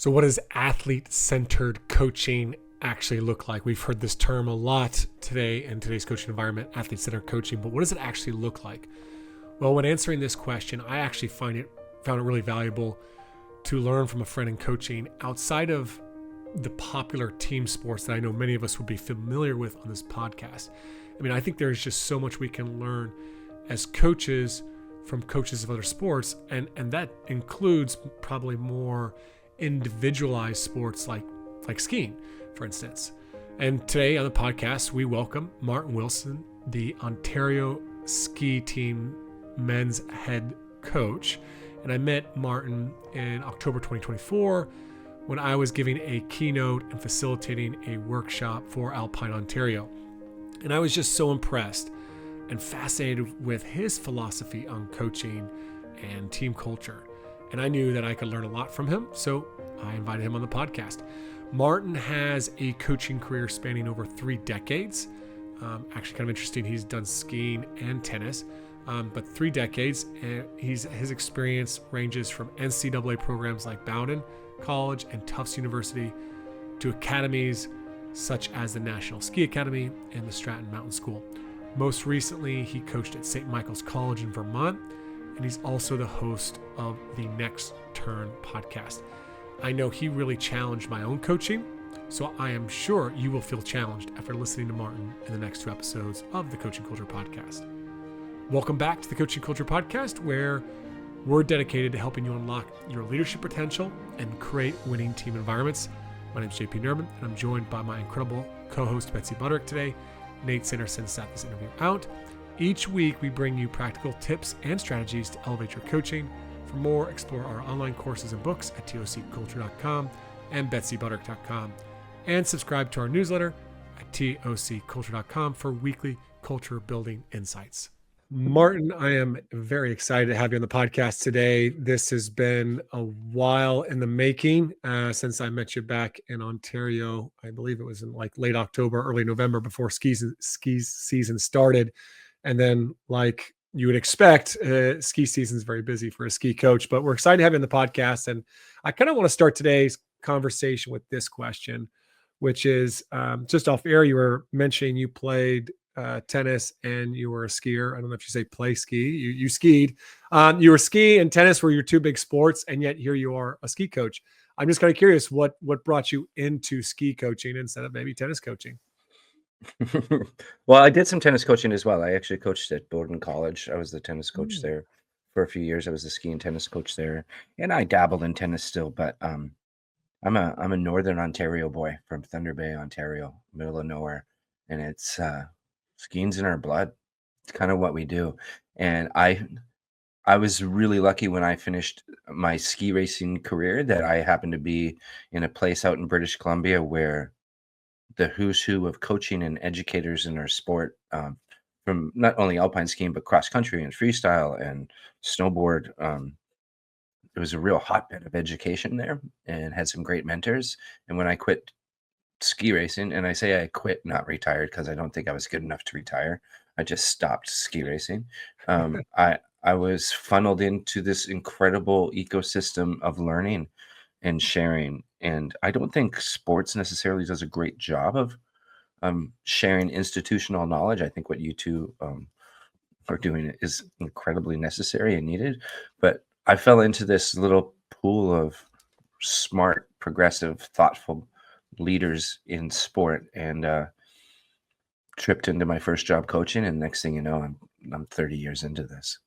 So what does athlete-centered coaching actually look like? We've heard this term a lot today in today's coaching environment, athlete-centered coaching, but what does it actually look like? Well, when answering this question, I actually found it really valuable to learn from a friend in coaching outside of the popular team sports that I know many of us would be familiar with on this podcast. I mean, I think there's just so much we can learn as coaches from coaches of other sports, and that includes probably more individualized sports like skiing, for instance. And today on the podcast, we welcome Martin Wilson, the Ontario ski team men's head coach. And I met Martin in October 2024 when I was giving a keynote and facilitating a workshop for Alpine Ontario. And I was just so impressed and fascinated with his philosophy on coaching and team culture. And I knew that I could learn a lot from him, so I invited him on the podcast. Martin has a coaching career spanning over 3 decades. Actually kind of interesting, he's done skiing and tennis, but 3 decades. And his experience ranges from NCAA programs like Bowdoin College and Tufts University to academies such as the National Ski Academy and the Stratton Mountain School. Most recently, he coached at St. Michael's College in Vermont, and he's also the host of the Next Turn podcast. I know he really challenged my own coaching, so I am sure you will feel challenged after listening to Martin in the next 2 episodes of the Coaching Culture Podcast. Welcome back to the Coaching Culture Podcast, where we're dedicated to helping you unlock your leadership potential and create winning team environments. My name is JP Nerman, and I'm joined by my incredible co-host Betsy Butterick today. Nate Sanderson sat this interview out. Each week, we bring you practical tips and strategies to elevate your coaching. For more, explore our online courses and books at tocculture.com and betsybutterick.com. And subscribe to our newsletter at tocculture.com for weekly culture building insights. Martin, I am very excited to have you on the podcast today. This has been a while in the making since I met you back in Ontario. I believe it was in like late October, early November before ski season started. And then, like you would expect, ski season is very busy for a ski coach, but we're excited to have you on the podcast. And I kind of want to start today's conversation with this question, which is just off air. You were mentioning you played tennis and you were a skier. I don't know if you say play ski. You skied. You were ski and tennis were your 2 big sports, and yet here you are, a ski coach. I'm just kind of curious what brought you into ski coaching instead of maybe tennis coaching. Well, I did some tennis coaching as well. I actually coached at Bowdoin College. I was the tennis coach there for a few years. I was the ski and tennis coach there, and I dabbled in tennis still. But I'm a Northern Ontario boy from Thunder Bay, Ontario, middle of nowhere, and it's skiing's in our blood. It's kind of what we do. And I was really lucky when I finished my ski racing career that I happened to be in a place out in British Columbia where the who's who of coaching and educators in our sport, from not only alpine skiing, but cross country and freestyle and snowboard. It was a real hotbed of education there and had some great mentors. And when I quit ski racing, and I say I quit, not retired, because I don't think I was good enough to retire. I just stopped ski racing. I was funneled into this incredible ecosystem of learning and sharing. And I don't think sports necessarily does a great job of sharing institutional knowledge. I think what you two are doing is incredibly necessary and needed. But I fell into this little pool of smart, progressive, thoughtful leaders in sport and tripped into my first job coaching. And next thing you know, I'm 30 years into this.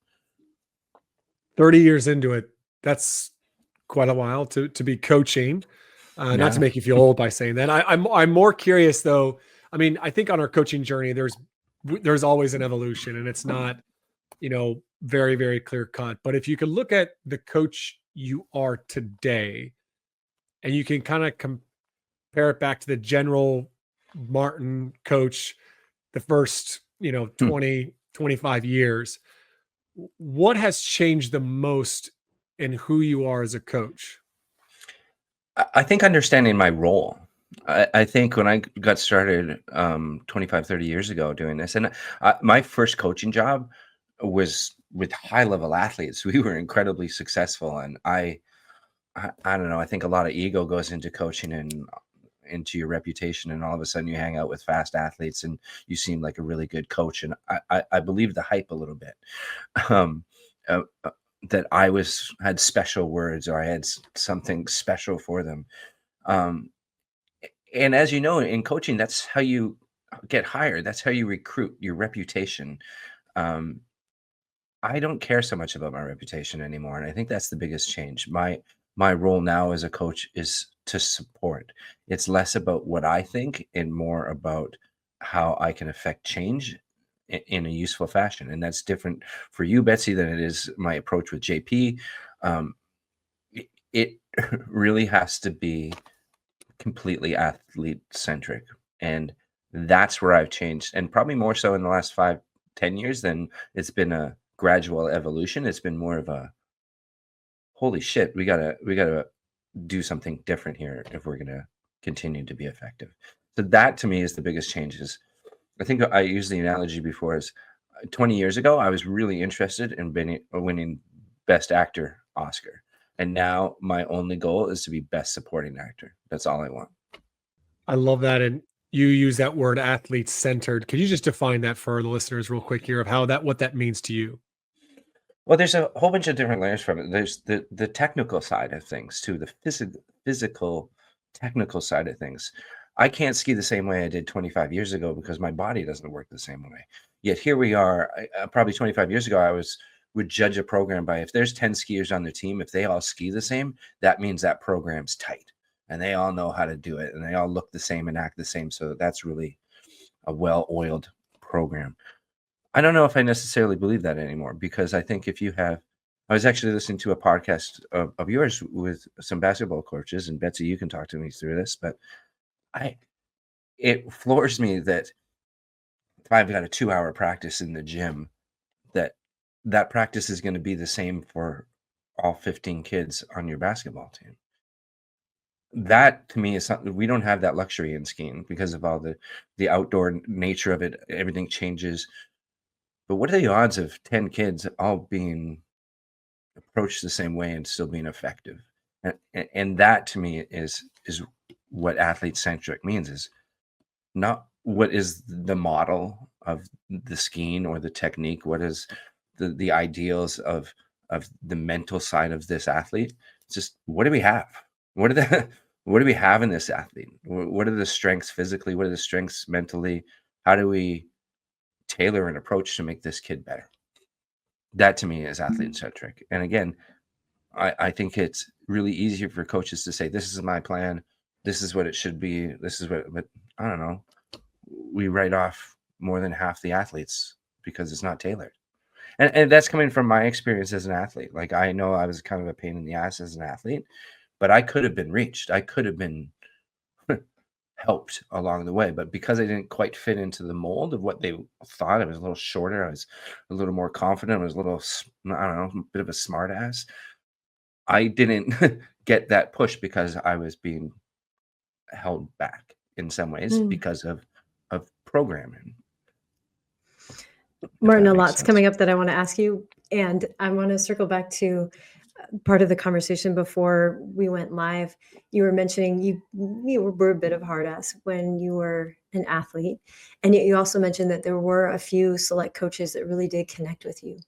30 years into it. That's quite a while to be coaching. Not to make you feel old by saying that. I'm more curious though. I mean, I think on our coaching journey, there's always an evolution, and it's not, very, very clear cut. But if you could look at the coach you are today, and you can kind of compare it back to the general Martin coach, the first, 20, 25 years, what has changed the most in who you are as a coach? I think understanding my role. I think when I got started 25, 30 years ago doing this, and my first coaching job was with high-level athletes. We were incredibly successful, and I I don't know. I think a lot of ego goes into coaching and into your reputation, and all of a sudden you hang out with fast athletes and you seem like a really good coach. And I believe the hype a little bit. Um, uh, uh, that I had special words, or I had something special for them. Um, and as you know, in coaching, that's how you get hired. That's how you recruit your reputation. Um, I don't care so much about my reputation anymore, and I think that's the biggest change. My role now as a coach is to support. It's less about what I think and more about how I can affect change in a useful fashion. And that's different for you, Betsy, than it is my approach with JP. Um, it really has to be completely athlete centric, and that's where I've changed, and probably more so in the last 5-10 years than it's been a gradual evolution. It's been more of a holy shit, we gotta do something different here if we're gonna continue to be effective. So that to me is the biggest changes. I think I used the analogy before is 20 years ago I was really interested in winning best actor Oscar, and now my only goal is to be best supporting actor. That's all I want. I love that. And you use that word athlete centered. Could you just define that for the listeners real quick here of how that, what that means to you? Well, there's a whole bunch of different layers from it. There's the technical side of things too, the physical technical side of things. I can't ski the same way I did 25 years ago because my body doesn't work the same way. Yet here we are, probably 25 years ago, I would judge a program by if there's 10 skiers on the team, if they all ski the same, that means that program's tight and they all know how to do it and they all look the same and act the same. So that's really a well-oiled program. I don't know if I necessarily believe that anymore because I think if you have, I was actually listening to a podcast of yours with some basketball coaches, and Betsy, you can talk to me through this, but I, it floors me that if I've got a 2 hour practice in the gym, that that practice is going to be the same for all 15 kids on your basketball team. That to me is something we don't have that luxury in skiing because of all the outdoor nature of it. Everything changes. But what are the odds of 10 kids all being approached the same way and still being effective? And that to me is what athlete centric means, is not what is the model of the skiing or the technique, what is the ideals of the mental side of this athlete. It's just, what do we have? What are the what do we have in this athlete? What are the strengths physically? What are the strengths mentally? How do we tailor an approach to make this kid better? That to me is athlete centric. And again, I think it's really easier for coaches to say, this is my plan, this is what it should be, this is what, but I don't know. We write off more than half the athletes because it's not tailored. And that's coming from my experience as an athlete. Like, I know I was kind of a pain in the ass as an athlete, but I could have been reached. I could have been helped along the way. But because I didn't quite fit into the mold of what they thought, I was a little shorter, I was a little more confident, I was a little, I don't know, a bit of a smart ass. I didn't get that push because I was being held back in some ways Mm. because of programming, if Martin, that a makes lot's sense. coming up that I want to ask you, and I want to circle back to part of the conversation before we went live. You were mentioning you were a bit of a hard ass when you were an athlete, and yet you also mentioned that there were a few select coaches that really did connect with you.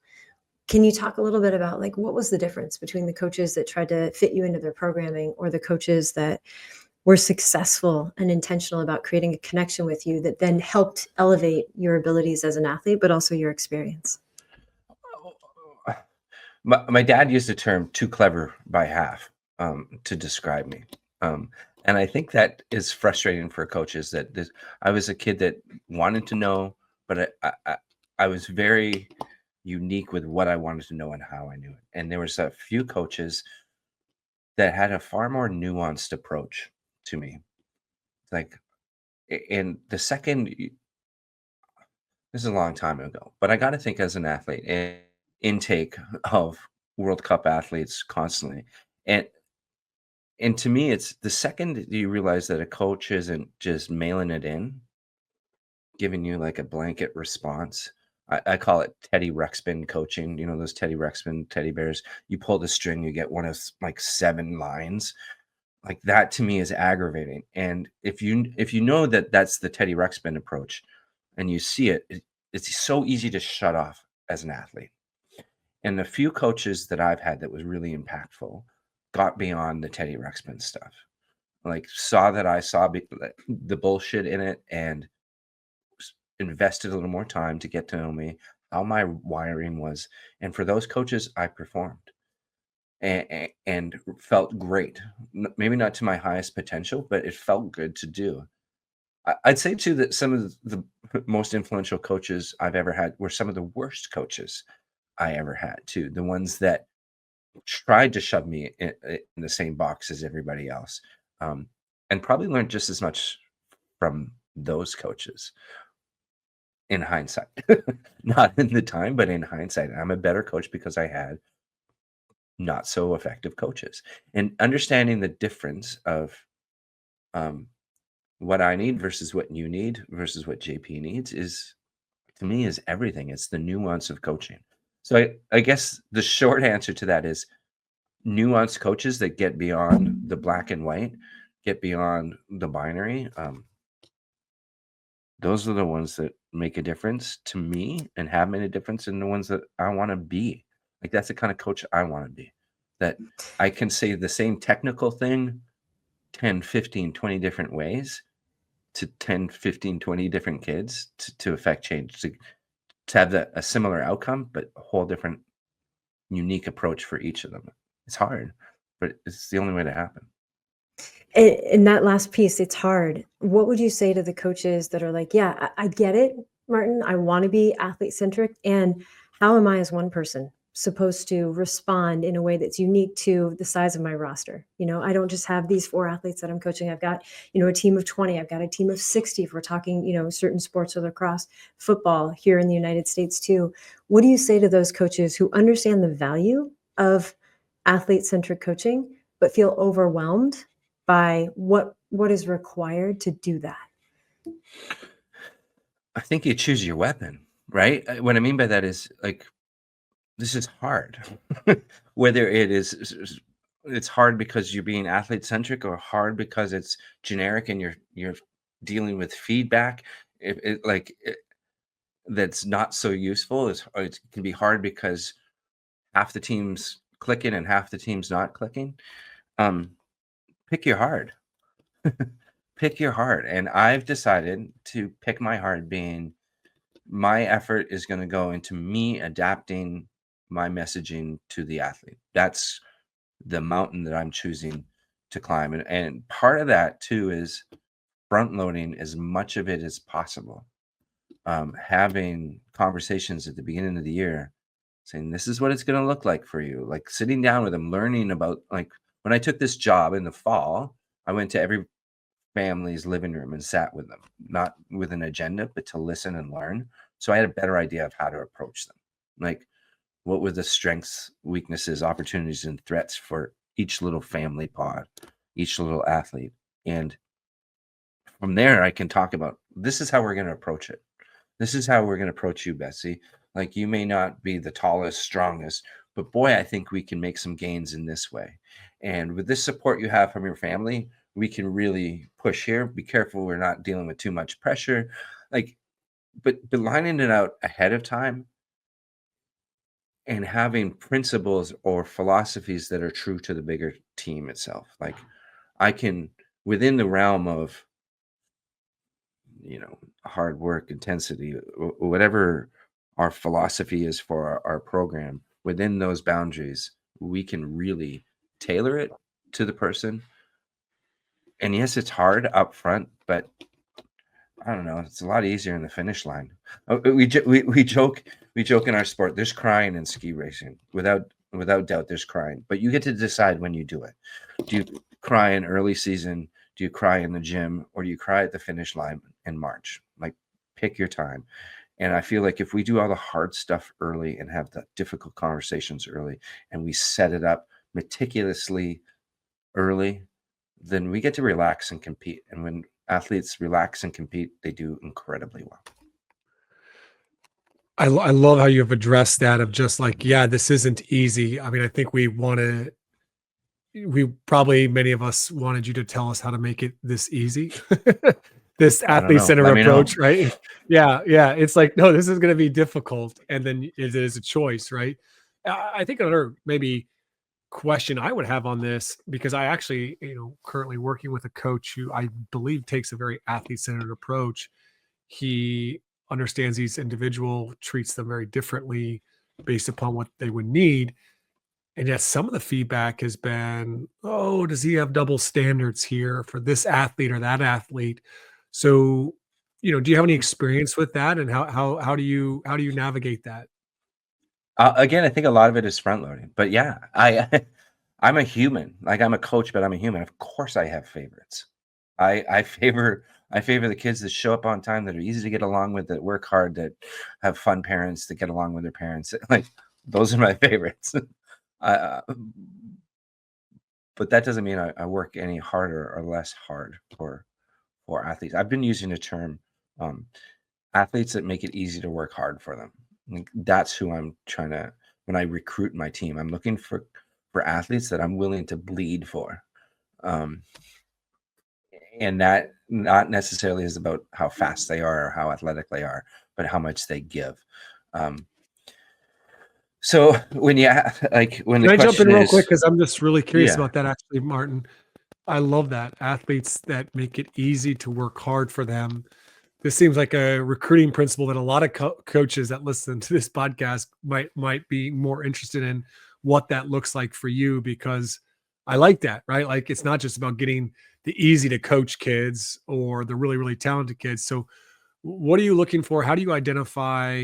Can you talk a little bit about, like, what was the difference between the coaches that tried to fit you into their programming or the coaches that were successful and intentional about creating a connection with you that then helped elevate your abilities as an athlete, but also your experience? My dad used the term "too clever by half" to describe me, um, and I think that is frustrating for coaches. That I was a kid that wanted to know, but I was very unique with what I wanted to know and how I knew it. And there was a few coaches that had a far more nuanced approach to me. Like, in the second, this is a long time ago, but I got to think as an athlete and intake of World Cup athletes constantly. And and to me, it's the second that you realize that a coach isn't just mailing it in, giving you like a blanket response. I call it Teddy Ruxpin coaching. You know, those Teddy Ruxpin teddy bears. You pull the string, you get one of like 7 lines. Like that to me is aggravating. And if you know that that's the Teddy Ruxpin approach, and you see it's so easy to shut off as an athlete. And the few coaches that I've had that was really impactful got beyond the Teddy Ruxpin stuff. Like saw that I saw the bullshit in it and invested a little more time to get to know me, how my wiring was. And for those coaches, I performed and felt great. Maybe not to my highest potential, but it felt good to do. I'd say too that some of the most influential coaches I've ever had were some of the worst coaches I ever had too. The ones that tried to shove me in the same box as everybody else, um, and probably learned just as much from those coaches in hindsight. Not in the time, but in hindsight. I'm a better coach because I had not so effective coaches. And understanding the difference of um, what I need versus what you need versus what JP needs is, to me, is everything. It's the nuance of coaching. So I guess the short answer to that is nuanced coaches that get beyond the black and white, get beyond the binary. Those are the ones that make a difference to me and have made a difference, and the ones that I want to be. Like that's the kind of coach I want to be. That I can say the same technical thing 10, 15, 20 different ways to 10, 15, 20 different kids to affect change, to have a similar outcome, but a whole different unique approach for each of them. It's hard, but it's the only way to happen. In that last piece, it's hard. What would you say to the coaches that are like, yeah, I get it, Martin. I want to be athlete centric. And how am I as one person supposed to respond in a way that's unique to the size of my roster? You know, I don't just have these 4 athletes that I'm coaching. I've got, you know, a team of 20. I've got a team of 60 if we're talking, you know, certain sports or lacrosse, football here in the United States too. What do you say to those coaches who understand the value of athlete centric coaching, but feel overwhelmed by what is required to do that? I think you choose your weapon, right? What I mean by that is like this is hard. Whether it's hard because you're being athlete centric or hard because it's generic and you're dealing with feedback. If it like it, that's not so useful. It can be hard because half the team's clicking and half the team's not clicking. Um, pick your hard. Pick your heart. And I've decided to pick my heart, being my effort is going to go into me adapting my messaging to the athlete. That's the mountain that I'm choosing to climb. And part of that too is front loading as much of it as possible. Having conversations at the beginning of the year saying, this is what it's going to look like for you. Like sitting down with them, learning about, like when I took this job in the fall, I went to every family's living room and sat with them, not with an agenda, but to listen and learn. So I had a better idea of how to approach them. Like, what were the strengths, weaknesses, opportunities, and threats for each little family pod, each little athlete. And from there, I can talk about this is how we're going to approach it. This is how we're going to approach you, Betsy. Like, you may not be the tallest, strongest, but boy, I think we can make some gains in this way. And with this support you have from your family, we can really push here. Be careful we're not dealing with too much pressure. Like, but lining it out ahead of time and having principles or philosophies that are true to the bigger team itself. Like, I can, within the realm of, you know, hard work, intensity, whatever our philosophy is for our program, within those boundaries, we can really tailor it to the person. And yes, it's hard up front, but I don't know, it's a lot easier in the finish line. We joke in our sport. There's crying in ski racing, without doubt. There's crying, but you get to decide when you do it. Do you cry in early season? Do you cry in the gym, or do you cry at the finish line in March? Like, pick your time. And I feel like if we do all the hard stuff early and have the difficult conversations early, and we set it up meticulously early, then we get to relax and compete. And when athletes relax and compete, they do incredibly well. I love how you've addressed that of just like, yeah, this isn't easy. I mean, I think we probably many of us wanted you to tell us how to make it this easy. This I don't athlete know. center Let me know. approach, right? Yeah, yeah. It's like, no, this is going to be difficult. And then it is a choice, right? I think another maybe question I would have on this, because I actually, currently working with a coach who I believe takes a very athlete centered approach. He understands each individual, treats them very differently based upon what they would need. And yet some of the feedback has been, oh, does he have double standards here for this athlete or that athlete? So, do you have any experience with that? And how do you navigate that? Again, I think a lot of it is front loading, but yeah, I'm a human. Like I'm a coach, but I'm a human. Of course, I have favorites. I favor the kids that show up on time, that are easy to get along with, that work hard, that have fun parents, that get along with their parents. Like those are my favorites. uh, but that doesn't mean I work any harder or less hard for athletes. I've been using the term um, athletes that make it easy to work hard for them. Like, that's who I'm trying to, when I recruit my team, I'm looking for athletes that I'm willing to bleed for. Um, and that not necessarily is about how fast they are or how athletic they are, but how much they give. Um, so when you like when Can the I jump in question real quick? is, Because I'm just really curious yeah, about that, actually, Martin. I love that. Athletes that make it easy to work hard for them. This seems like a recruiting principle that a lot of coaches that listen to this podcast might be more interested in what that looks like for you, because I like that, right? Like it's not just about getting the easy to coach kids or the really, really talented kids. So what are you looking for? How do you identify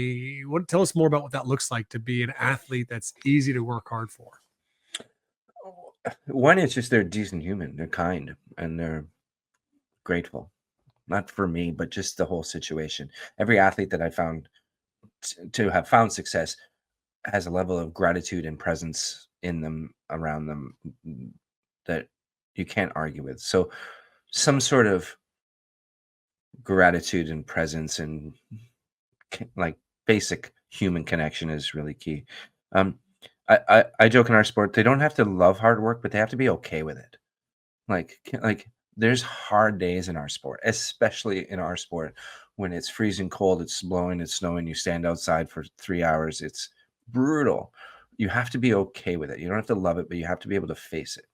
tell us more about what that looks like to be an athlete that's easy to work hard for? one is just they're a decent human, they're kind, and they're grateful. Not for me, but just the whole situation. Every athlete that I found to have found success has a level of gratitude and presence in them, around them, that you can't argue with. So some sort of gratitude and presence and like basic human connection is really key. Um, I joke in our sport, they don't have to love hard work, but they have to be okay with it. Like there's hard days in our sport, especially in our sport when it's freezing cold, it's blowing, it's snowing, you stand outside for 3 hours. It's brutal. You have to be okay with it. You don't have to love it, but you have to be able to face it.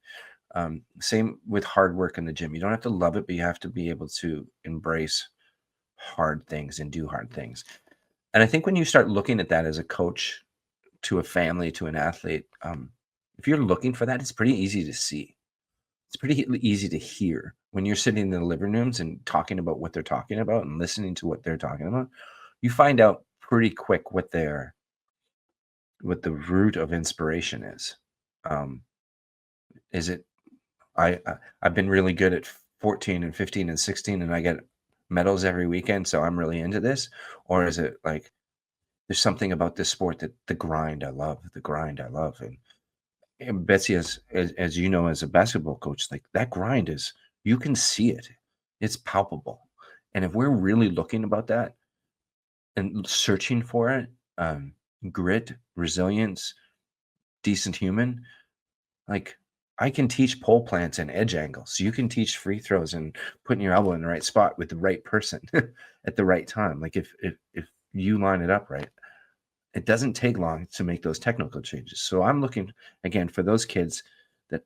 Same with hard work in the gym. You don't have to love it, but you have to be able to embrace hard things and do hard things. And I think when you start looking at that as a coach to a family, to an athlete, if you're looking for that, it's pretty easy to see. It's pretty easy to hear when you're sitting in the living rooms and talking about what they're talking about and listening to what they're talking about. You find out pretty quick what the root of inspiration is. Um, is it I've been really good at 14 and 15 and 16 and I get medals every weekend, so I'm really into this? Or is it like there's something about this sport, that the grind I love, and Betsy, as you know, as a basketball coach, like that grind is, you can see it. It's palpable. And if we're really looking about that and searching for it, um, grit, resilience, decent human, like I can teach pole plants and edge angles. You can teach free throws and putting your elbow in the right spot with the right person at the right time. Like if you line it up right, it doesn't take long to make those technical changes. So I'm looking again for those kids that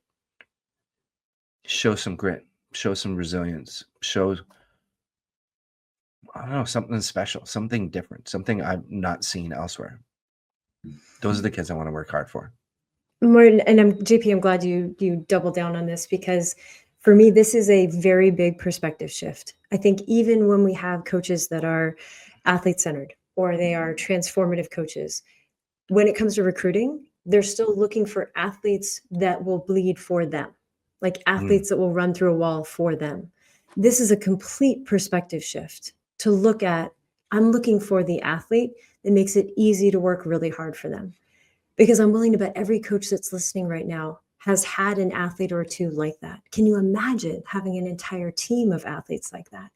show some grit, show some resilience, show, I don't know, something special, something different, something I've not seen elsewhere. Those are the kids I want to work hard for. Martin, and JP, I'm glad you doubled down on this, because for me, this is a very big perspective shift. I think even when we have coaches that are athlete centered or they are transformative coaches, when it comes to recruiting, they're still looking for athletes that will bleed for them, like Mm, athletes that will run through a wall for them. This is a complete perspective shift to look at. I'm looking for the athlete that makes it easy to work really hard for them. Because I'm willing to bet every coach that's listening right now has had an athlete or two like that. Can you imagine having an entire team of athletes like that?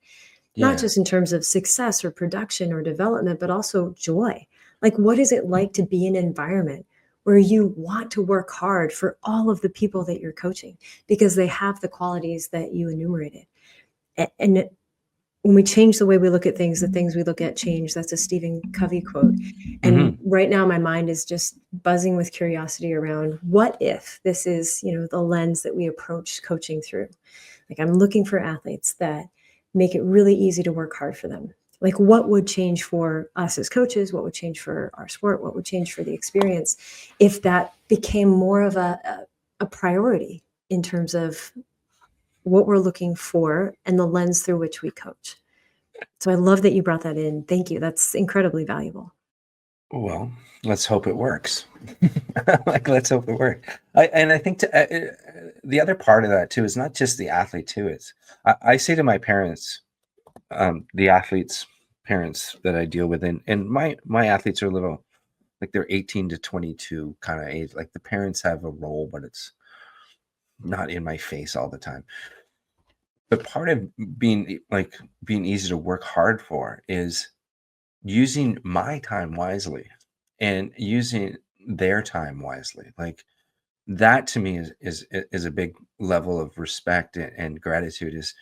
Not yeah. just in terms of success or production or development, but also joy. Like, what is it like to be in an environment where you want to work hard for all of the people that you're coaching because they have the qualities that you enumerated? And when we change the way we look at things, the things we look at change. That's a Stephen Covey quote. And right now my mind is just buzzing with curiosity around what if this is, the lens that we approach coaching through. Like, I'm looking for athletes that make it really easy to work hard for them. Like, what would change for us as coaches? What would change for our sport? What would change for the experience if that became more of a priority in terms of what we're looking for and the lens through which we coach? So I love that you brought that in. Thank you. That's incredibly valuable. Well, let's hope it works. Like, let's hope it works. I think the other part of that too is not just the athlete too. I say to my parents, the athletes' parents that I deal with, and my athletes are little, like they're 18 to 22 kind of age. Like, the parents have a role, but it's not in my face all the time. But part of being easy to work hard for is using my time wisely and using their time wisely. Like, that to me is a big level of respect and gratitude. Is,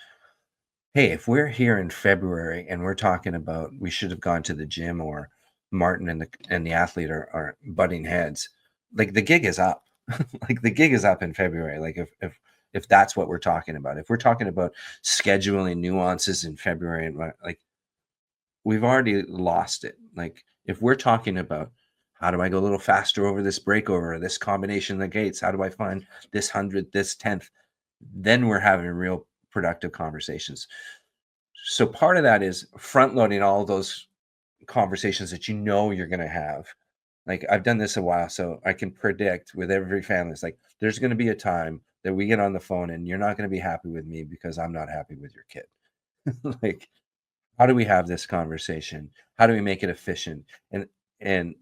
hey, if we're here in February and we're talking about we should have gone to the gym, or Martin and the athlete are butting heads, like, the gig is up. Like, the gig is up in February. Like, if that's what we're talking about, if we're talking about scheduling nuances in February, and like, we've already lost it. Like, if we're talking about how do I go a little faster over this breakover, or this combination of the gates, how do I find this 100th, this 10th, then we're having real productive conversations. So part of that is front loading all those conversations that you're going to have. Like, I've done this a while, so I can predict with every family, it's like, there's going to be a time that we get on the phone and you're not going to be happy with me because I'm not happy with your kid. Like, how do we have this conversation? How do we make it efficient? And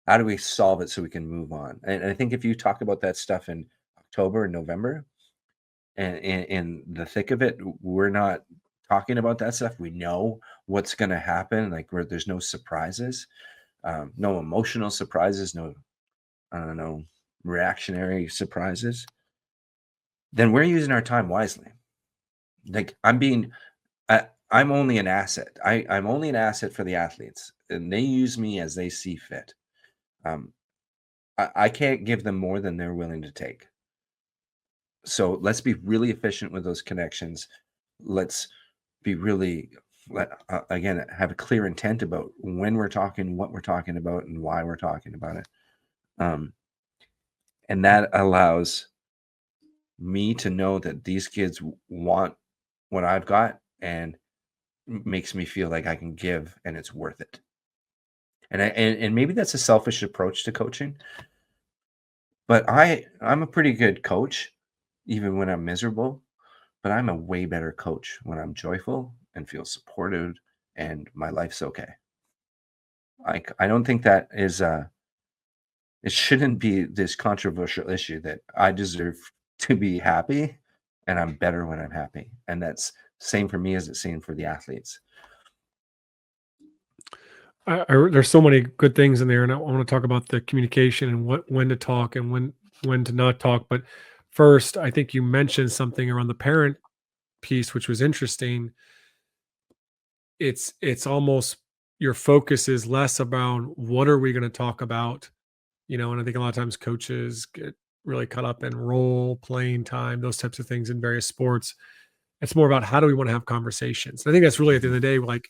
how do we solve it so we can move on? And I think if you talk about that stuff in October and November, and in the thick of it, we're not talking about that stuff. We know what's going to happen. Like, there's no surprises, no emotional surprises, no, I don't know, reactionary surprises. Then we're using our time wisely. Like, I'm only an asset. I'm only an asset for the athletes, and they use me as they see fit. I can't give them more than they're willing to take. So let's be really efficient with those connections. Let's be really, again, have a clear intent about when we're talking, what we're talking about, and why we're talking about it. And that allows me to know that these kids want what I've got, and makes me feel like I can give and it's worth it. And maybe that's a selfish approach to coaching, but I'm a pretty good coach even when I'm miserable, but I'm a way better coach when I'm joyful and feel supported and my life's okay. I don't think that is it shouldn't be this controversial issue that I deserve to be happy and I'm better when I'm happy. And that's same for me as it's same for the athletes. There's so many good things in there, and I want to talk about the communication and when to talk and when to not talk. But first, I think you mentioned something around the parent piece, which was interesting. It's almost your focus is less about what are we going to talk about, and I think a lot of times coaches get really caught up in role, playing time, those types of things in various sports. It's more about how do we want to have conversations. And I think that's really at the end of the day, like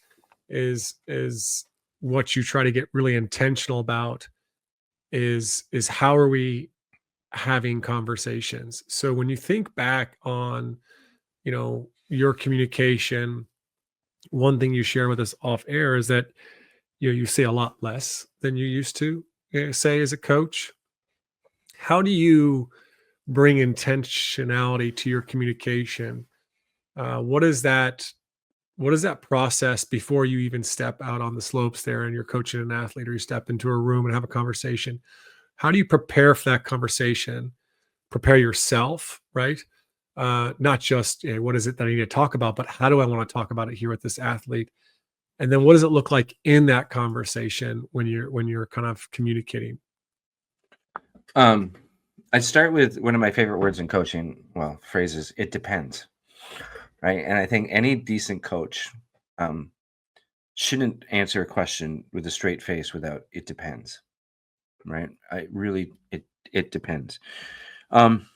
is what you try to get really intentional about is how are we having conversations. So when you think back on, your communication, one thing you share with us off air is that you say a lot less than you used to say as a coach. How do you bring intentionality to your communication? What is that? What is that process before you even step out on the slopes there and you're coaching an athlete, or you step into a room and have a conversation? How do you prepare for that conversation? Prepare yourself, right? Not just what is it that I need to talk about, but how do I want to talk about it here with this athlete? And then what does it look like in that conversation when you're kind of communicating? I start with one of my favorite words in coaching, well, phrases, it depends, right? And I think any decent coach shouldn't answer a question with a straight face without it depends, right? It depends. Um,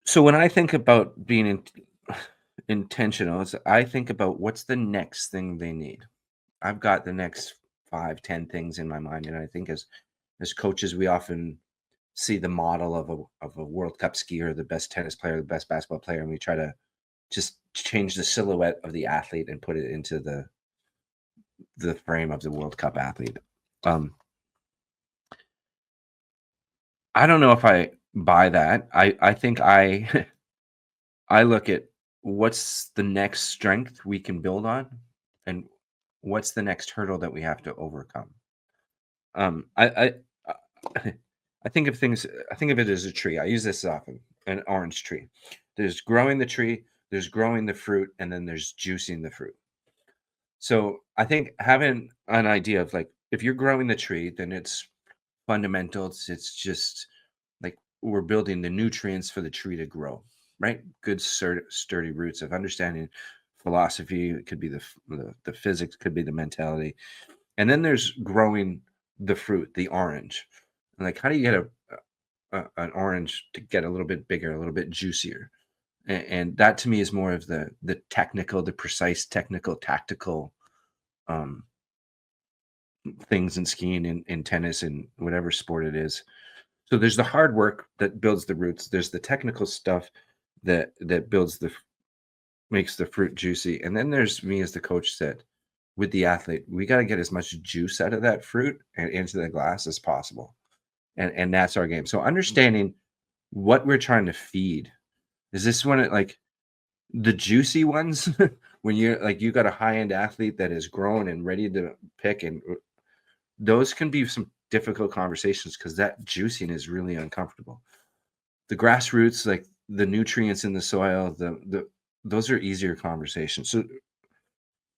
so when I think about being intentional, I think about what's the next thing they need. I've got the next 5, 10 things in my mind, and I think as coaches, we often see the model of a World Cup skier, the best tennis player, the best basketball player, and we try to just change the silhouette of the athlete and put it into the frame of the World Cup athlete. I don't know if I buy that. I think I I look at what's the next strength we can build on, and what's the next hurdle that we have to overcome. I I think of things. I think of it as a tree. I use this often. An orange tree. There's growing the tree. There's growing the fruit, and then there's juicing the fruit. So I think having an idea of like if you're growing the tree, then it's fundamentals. It's just like we're building the nutrients for the tree to grow, right? Good sturdy roots of understanding philosophy. It could be the physics, could be the mentality, and then there's growing the fruit, the orange. And like, how do you get an orange to get a little bit bigger, a little bit juicier? And that to me is more of the technical, the precise, technical, tactical um, things in skiing, in tennis, and whatever sport it is. So there's the hard work that builds the roots. There's the technical stuff that builds makes the fruit juicy. And then there's me as the coach said, with the athlete, we got to get as much juice out of that fruit and into the glass as possible. And that's our game. So understanding what we're trying to feed. Is this one like the juicy ones when you're like you got a high-end athlete that is grown and ready to pick, and those can be some difficult conversations because that juicing is really uncomfortable. The grassroots, like the nutrients in the soil, the those are easier conversations. So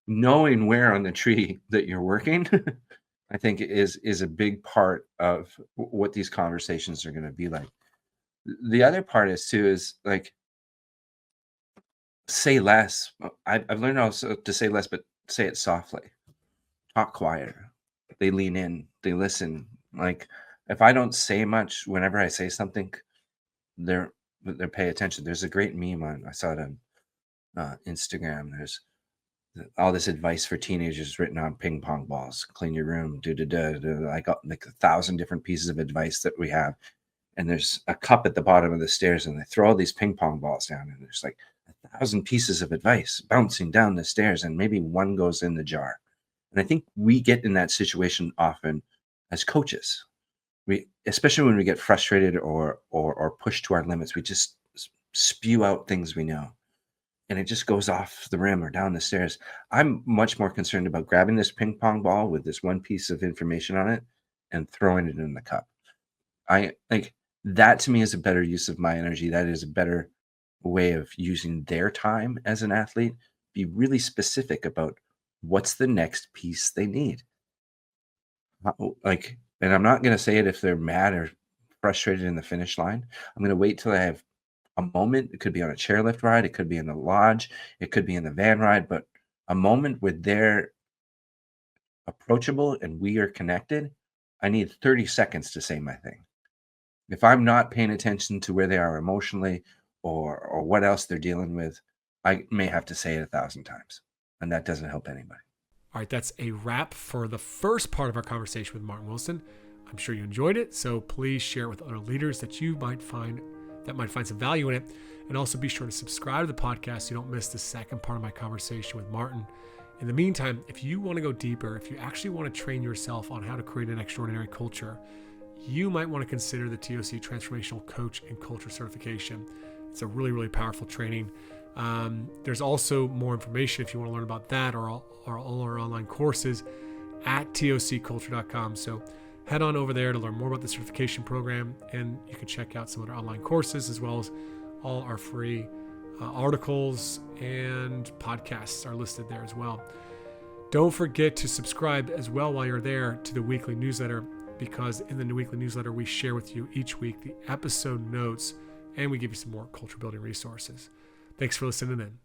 knowing where on the tree that you're working, I think is a big part of what these conversations are going to be like. The other part is too is like say less. I've learned also to say less, but say it softly. Talk quieter. They lean in. They listen. Like if I don't say much, whenever I say something, they're pay attention. There's a great meme I saw it on Instagram. There's all this advice for teenagers written on ping pong balls. Clean your room. Like 1,000 different pieces of advice that we have. And there's a cup at the bottom of the stairs, and they throw all these ping pong balls down, and there's like 1,000 pieces of advice bouncing down the stairs, and maybe one goes in the jar. And I think we get in that situation often as coaches. We, especially when we get frustrated or pushed to our limits, we just spew out things we know, and it just goes off the rim or down the stairs. I'm much more concerned about grabbing this ping pong ball with this one piece of information on it and throwing it in the cup. I like that to me is a better use of my energy. That is a better way of using their time as an athlete. Be really specific about what's the next piece they need. Like, and I'm not going to say it if they're mad or frustrated in the finish line. I'm going to wait till I have a moment. It could be on a chairlift ride. It could be in the lodge. It could be in the van ride, but a moment where they're approachable and we are connected. I need 30 seconds to say my thing. If I'm not paying attention to where they are emotionally or what else they're dealing with, I may have to say it 1,000 times, and that doesn't help anybody. All right, that's a wrap for the first part of our conversation with Martin Wilson. I'm sure you enjoyed it, so please share it with other leaders that might find some value in it, and also be sure to subscribe to the podcast so you don't miss the second part of my conversation with Martin. In the meantime, if you want to go deeper, if you actually want to train yourself on how to create an extraordinary culture, you might want to consider the TOC Transformational Coach and Culture Certification. It's a really, really powerful training. There's also more information if you want to learn about that or all our online courses at tocculture.com. So head on over there to learn more about the certification program, and you can check out some of our online courses as well as all our free articles and podcasts are listed there as well. Don't forget to subscribe as well while you're there to the weekly newsletter, because in the weekly newsletter, we share with you each week the episode notes and we give you some more culture building resources. Thanks for listening in.